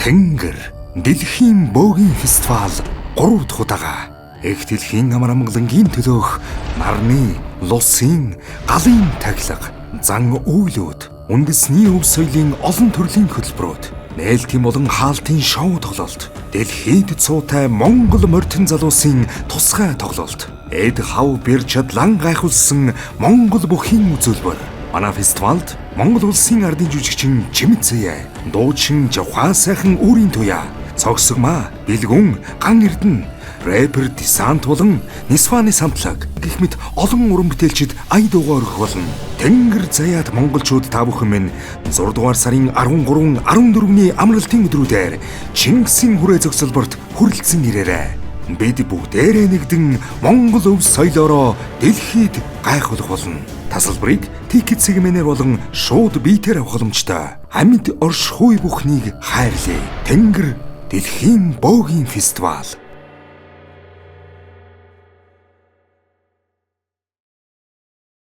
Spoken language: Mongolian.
Тэнгэр дэлхийн бөөгийн фестивал 3 дахь удаа Эх дэлхийн амар амгалангийн төлөөх нарны, лусын, галын тахилга, зан үйлүүд, үндэсний өв соёлын олон төрлийн хөтөлбөрүүд, нээлтийн болон хаалтын шоу тоглолт, дэлхийд цуутай Монгол морьтон залуусын тусгай тоглолт, эд хав бэр чадлан гайхуулсан Монгол бүхийн үзүүлбэр. Манай фестивалд Монгол улсын ардын жүжигчин Чимэцэе, дуучин Жавхаа сайхан өөрийн туяа, цогсогмаа, бэлгүн, ган эрдэнэ, рэпер десант болон Нисваны самтлаг гэх мэт олон уран бүтээлчид ая дуугаар өргөх болно. Тэнгэр заяат монголчууд та бүхэн минь 6 дугаар сарын 13, 14-ний амралтын өдрүүдээр Чингисийн хүрээ зогсолборт хүрэлцэн ирээрэй. Бид бүгдээрээ нэгдэн Монгол өв соёлоороо дэлхийд гайхуулах болно. Тасалбарыг тикет сегментээр болон шууд биетээр авах боломжтой. Амьд орш хүй бүхнийг хайрлая. Тэнгэр дэлхийн бөөгийн фестивал.